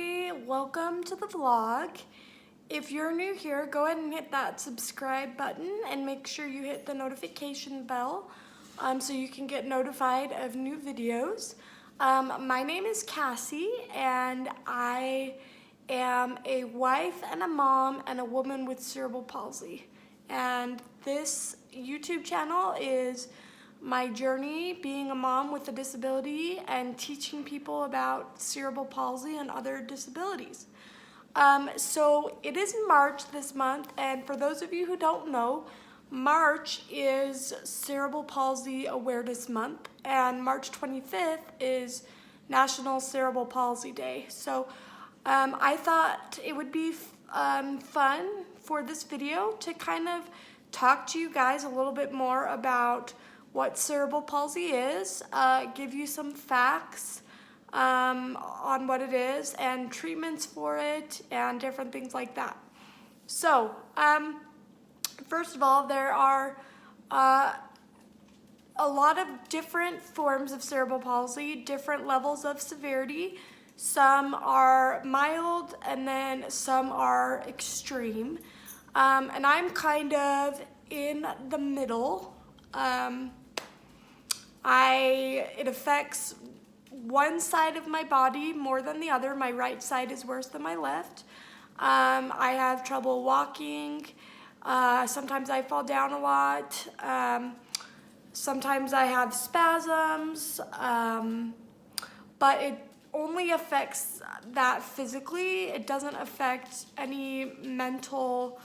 everybody, welcome to the vlog. If you're new here, go ahead and hit that subscribe button and make sure you hit the notification bell so you can get notified of new videos. My name is Cassie and I am a wife and a mom and a woman with cerebral palsy. And this YouTube channel is my journey being a mom with a disability and teaching people about cerebral palsy and other disabilities. So it is March this month, and for those of you who don't know, March is Cerebral Palsy Awareness Month, and March 25th is National Cerebral Palsy Day. So I thought it would be fun for this video to kind of talk to you guys a little bit more about what cerebral palsy is, give you some facts on what it is and treatments for it and different things like that. So, first of all, there are a lot of different forms of cerebral palsy, different levels of severity. Some are mild and then some are extreme. And I'm kind of in the middle. It affects one side of my body more than the other. My right side is worse than my left. I have trouble walking. Sometimes I fall down a lot. Sometimes I have spasms. But it only affects that physically. It doesn't affect any mental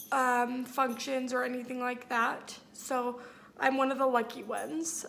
functions or anything like that. So I'm one of the lucky ones.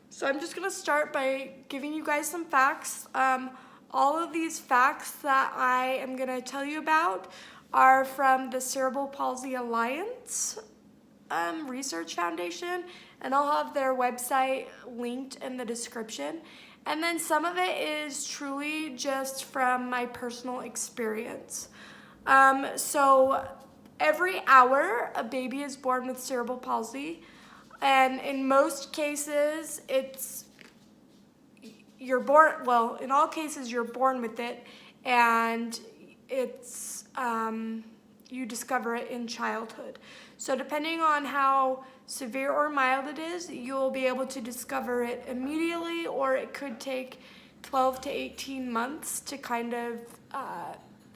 So I'm just gonna start by giving you guys some facts. All of these facts that I am gonna tell you about are from the Cerebral Palsy Alliance Research Foundation, and I'll have their website linked in the description. And then some of it is truly just from my personal experience. So every hour, a baby is born with cerebral palsy. And in most cases, in all cases, you're born with it, and you discover it in childhood. So depending on how severe or mild it is, you'll be able to discover it immediately, or it could take 12 to 18 months to kind of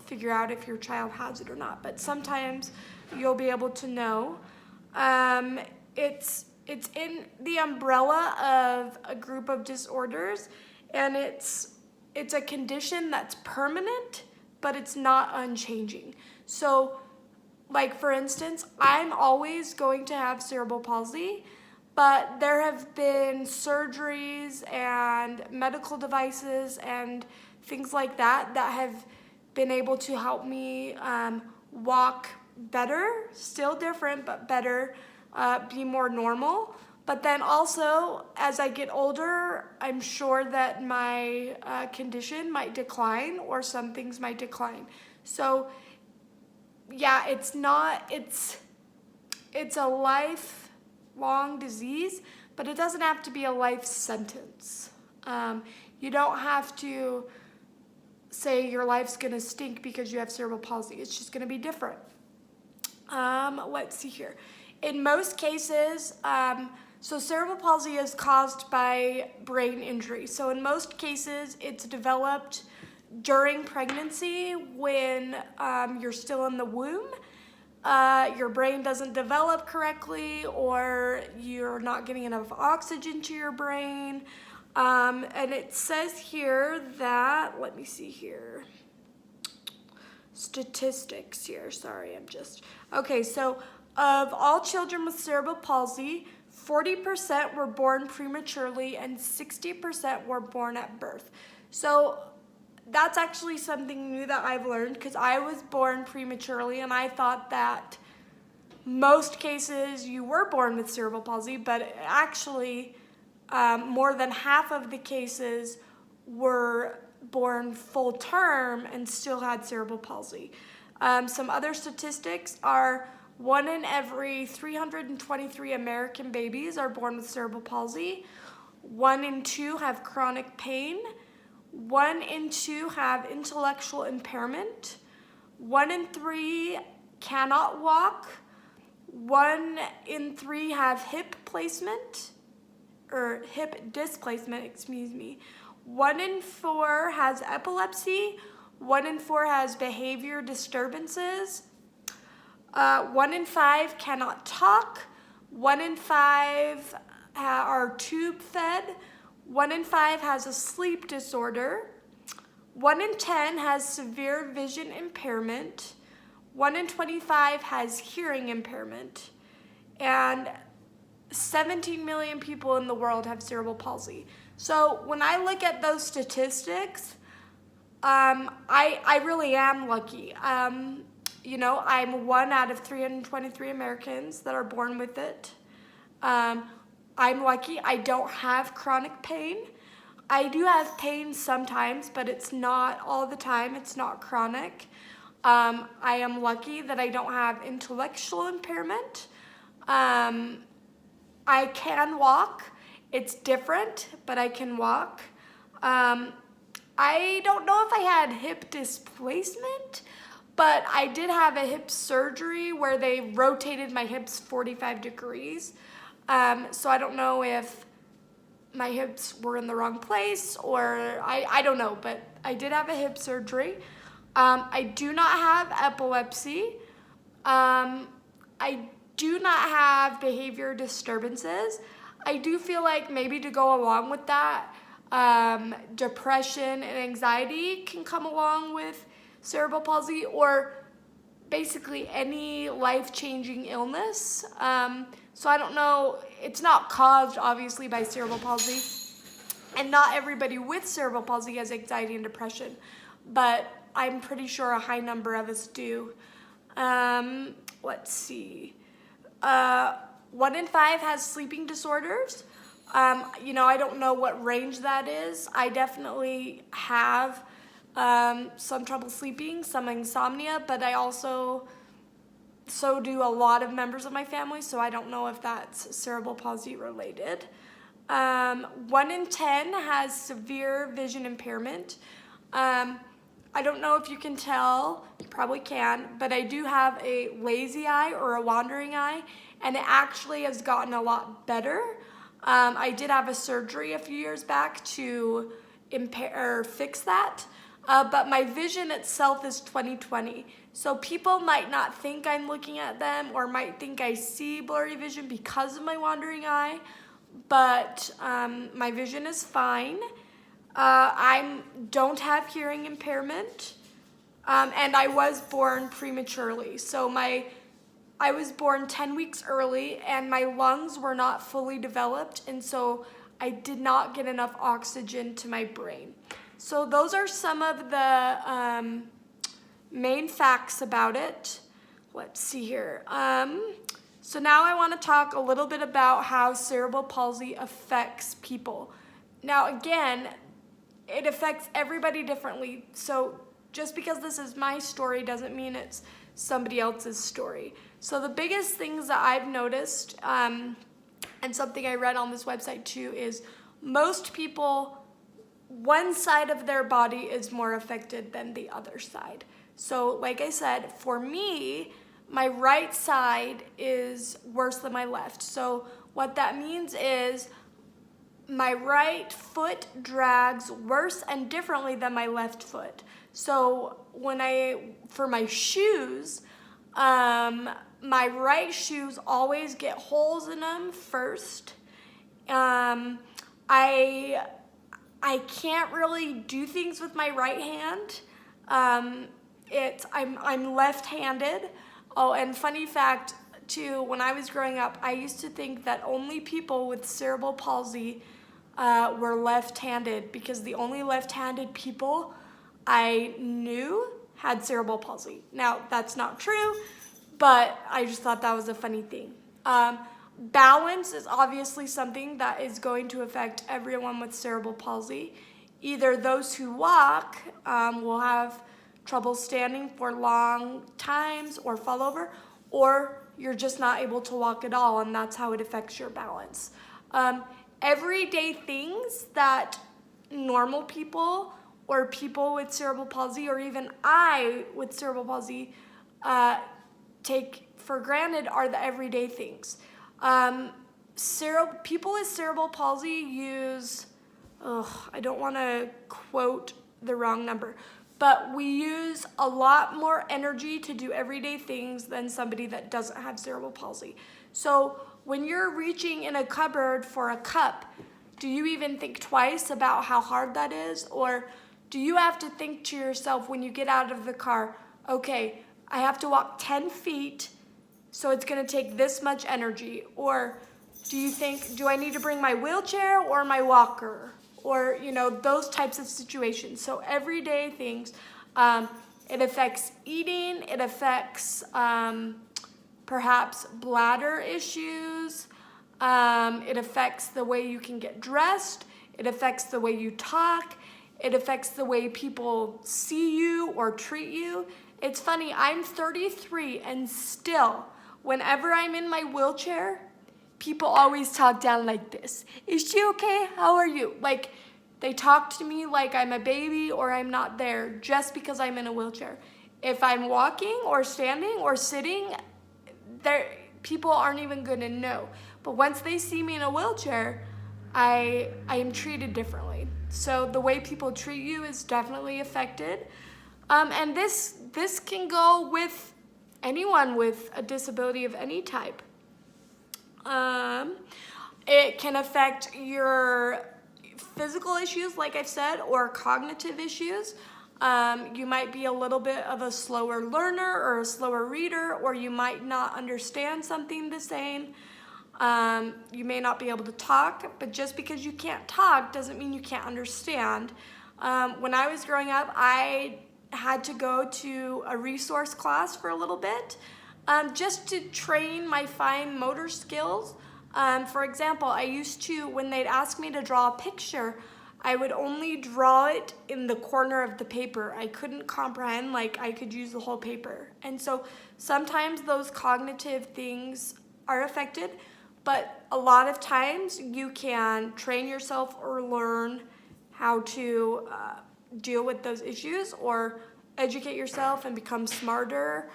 figure out if your child has it or not. But sometimes you'll be able to know. It's in the umbrella of a group of disorders, and it's a condition that's permanent, but it's not unchanging. So, like for instance, I'm always going to have cerebral palsy, but there have been surgeries and medical devices and things like that that have been able to help me walk better, still different, but better, be more normal. But then also, as I get older, I'm sure that my condition might decline, or some things might decline. So yeah, it's a lifelong disease, but it doesn't have to be a life sentence. You don't have to say your life's gonna stink because you have cerebral palsy. It's just gonna be different. Let's see here. In most cases, so cerebral palsy is caused by brain injury. So in most cases, it's developed during pregnancy when you're still in the womb. Your brain doesn't develop correctly, or you're not getting enough oxygen to your brain. And it says here that, let me see here. Statistics here, sorry, okay, so of all children with cerebral palsy, 40% were born prematurely and 60% were born at birth. So that's actually something new that I've learned, because I was born prematurely and I thought that most cases you were born with cerebral palsy, but actually more than half of the cases were born full term and still had cerebral palsy. Some other statistics are 1 in every 323 American babies are born with cerebral palsy. 1 in 2 have chronic pain. 1 in 2 have intellectual impairment. 1 in 3 cannot walk. 1 in 3 have hip displacement, excuse me. 1 in 4 has epilepsy. 1 in 4 has behavior disturbances. 1 in 5 cannot talk. 1 in 5 are tube fed. 1 in 5 has a sleep disorder. 1 in 10 has severe vision impairment. 1 in 25 has hearing impairment. And 17 million people in the world have cerebral palsy. So when I look at those statistics, I really am lucky. You know, I'm 1 out of 323 Americans that are born with it. I'm lucky. I don't have chronic pain. I do have pain sometimes, but it's not all the time. It's not chronic. I am lucky that I don't have intellectual impairment. I can walk. It's different, but I can walk. I don't know if I had hip displacement, but I did have a hip surgery where they rotated my hips 45 degrees. So I don't know if my hips were in the wrong place or I don't know, but I did have a hip surgery. I do not have epilepsy. I do not have behavior disturbances. I do feel like maybe to go along with that, depression and anxiety can come along with cerebral palsy, or basically any life-changing illness. So I don't know, it's not caused obviously by cerebral palsy, and not everybody with cerebral palsy has anxiety and depression, but I'm pretty sure a high number of us do. Let's see. 1 in 5 has sleeping disorders. You know, I don't know what range that is. I definitely have some trouble sleeping, some insomnia, but so do a lot of members of my family, so I don't know if that's cerebral palsy related. 1 in 10 has severe vision impairment. I don't know if you can tell, you probably can, but I do have a lazy eye or a wandering eye, and it actually has gotten a lot better. I did have a surgery a few years back to fix that, but my vision itself is 20/20. So people might not think I'm looking at them or might think I see blurry vision because of my wandering eye, but my vision is fine. I don't have hearing impairment, and I was born prematurely. So I was born 10 weeks early, and my lungs were not fully developed, and so I did not get enough oxygen to my brain. So those are some of the main facts about it. Let's see here. So now I want to talk a little bit about how cerebral palsy affects people. Now again, it affects everybody differently. So just because this is my story doesn't mean it's somebody else's story. So the biggest things that I've noticed, and something I read on this website too, is most people, one side of their body is more affected than the other side. So like I said, for me, my right side is worse than my left. So what that means is my right foot drags worse and differently than my left foot. So for my shoes, my right shoes always get holes in them first. I can't really do things with my right hand. I'm left-handed. Oh, and funny fact too, when I was growing up, I used to think that only people with cerebral palsy were left-handed, because the only left-handed people I knew had cerebral palsy. Now, that's not true, but I just thought that was a funny thing. Balance is obviously something that is going to affect everyone with cerebral palsy. Either those who walk will have trouble standing for long times or fall over, or you're just not able to walk at all, and that's how it affects your balance. Everyday things that normal people or people with cerebral palsy, or even I with cerebral palsy, take for granted are the everyday things. People with cerebral palsy use, I don't want to quote the wrong number, but we use a lot more energy to do everyday things than somebody that doesn't have cerebral palsy. So when you're reaching in a cupboard for a cup, do you even think twice about how hard that is? Or do you have to think to yourself when you get out of the car, okay, I have to walk 10 feet, so it's gonna take this much energy? Or do you think, do I need to bring my wheelchair or my walker? Or, those types of situations. So everyday things, it affects eating, it affects perhaps bladder issues, it affects the way you can get dressed, it affects the way you talk, it affects the way people see you or treat you. It's funny, I'm 33 and still, whenever I'm in my wheelchair, people always talk down like this. Is she okay? How are you? Like, they talk to me like I'm a baby or I'm not there just because I'm in a wheelchair. If I'm walking or standing or sitting, people aren't even gonna know. But once they see me in a wheelchair, I am treated differently. So the way people treat you is definitely affected. And this can go with anyone with a disability of any type. It can affect your physical issues, like I've said, or cognitive issues. You might be a little bit of a slower learner or a slower reader, or you might not understand something the same. You may not be able to talk, but just because you can't talk doesn't mean you can't understand. When I was growing up, I had to go to a resource class for a little bit, just to train my fine motor skills. For example, I used to, when they'd ask me to draw a picture, I would only draw it in the corner of the paper. I couldn't comprehend, like I could use the whole paper. And so sometimes those cognitive things are affected, but a lot of times you can train yourself or learn how to deal with those issues or educate yourself and become smarter.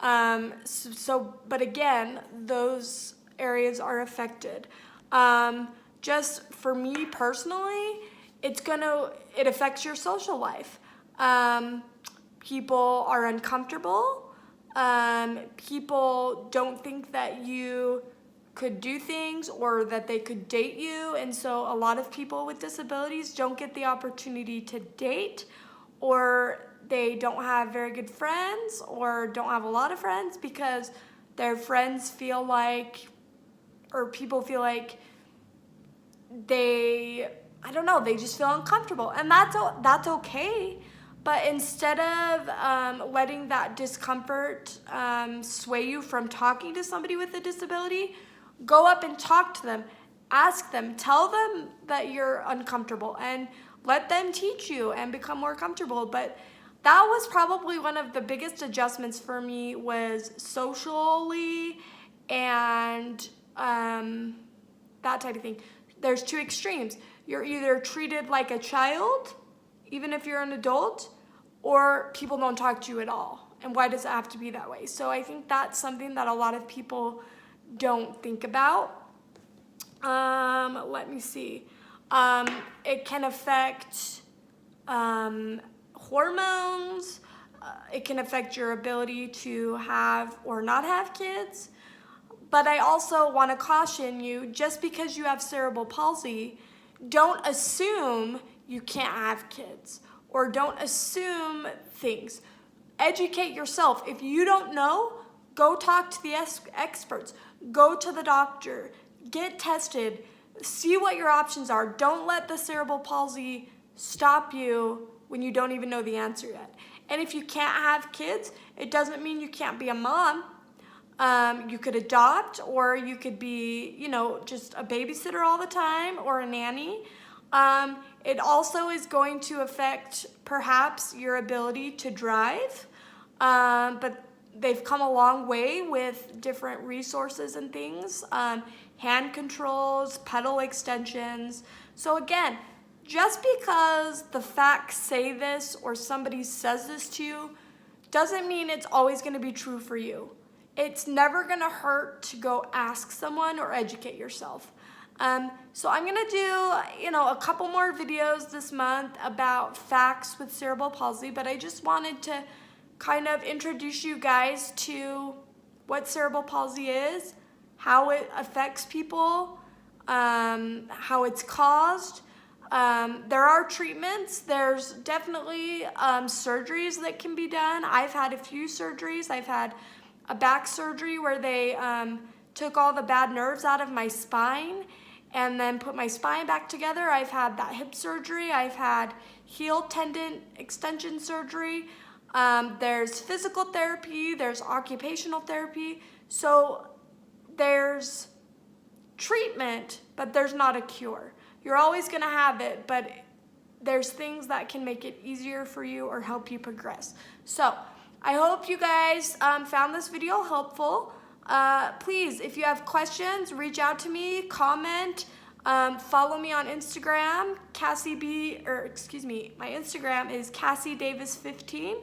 But again, those areas are affected. Just for me personally, it affects your social life. People are uncomfortable. People don't think that you could do things or that they could date you. And so a lot of people with disabilities don't get the opportunity to date, or they don't have very good friends or don't have a lot of friends because their friends feel like, or people feel like they just feel uncomfortable. And that's okay. But instead of letting that discomfort sway you from talking to somebody with a disability, go up and talk to them, ask them, tell them that you're uncomfortable, and let them teach you and become more comfortable. But that was probably one of the biggest adjustments for me, was socially and that type of thing. There's two extremes. You're either treated like a child, even if you're an adult, or people don't talk to you at all. And why does it have to be that way? So I think that's something that a lot of people don't think about. Let me see. It can affect hormones. It can affect your ability to have or not have kids. But I also want to caution you, just because you have cerebral palsy, don't assume you can't have kids, or don't assume things. Educate yourself. If you don't know, go talk to the experts. Go to the doctor. Get tested. See what your options are. Don't let the cerebral palsy stop you when you don't even know the answer yet. And if you can't have kids, it doesn't mean you can't be a mom. You could adopt, or you could be, just a babysitter all the time, or a nanny. It also is going to affect perhaps your ability to drive, but they've come a long way with different resources and things, hand controls, pedal extensions. So again, just because the facts say this or somebody says this to you doesn't mean it's always going to be true for you. It's never going to hurt to go ask someone or educate yourself. So I'm going to do, a couple more videos this month about facts with cerebral palsy, but I just wanted to kind of introduce you guys to what cerebral palsy is, how it affects people, how it's caused. There are treatments. There's definitely surgeries that can be done. I've had a few surgeries. I've had a back surgery where they took all the bad nerves out of my spine and then put my spine back together. I've had that hip surgery. I've had heel tendon extension surgery. There's physical therapy. There's occupational therapy. So there's treatment, but there's not a cure. You're always going to have it, but there's things that can make it easier for you or help you progress. So I hope you guys found this video helpful. Please, if you have questions, reach out to me, comment, follow me on Instagram, my Instagram is CassieDavis15,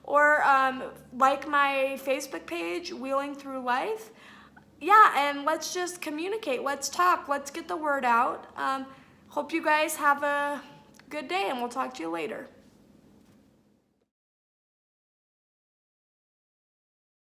or like my Facebook page, Wheeling Through Life. Yeah, and let's just communicate. Let's talk. Let's get the word out. Hope you guys have a good day, and we'll talk to you later.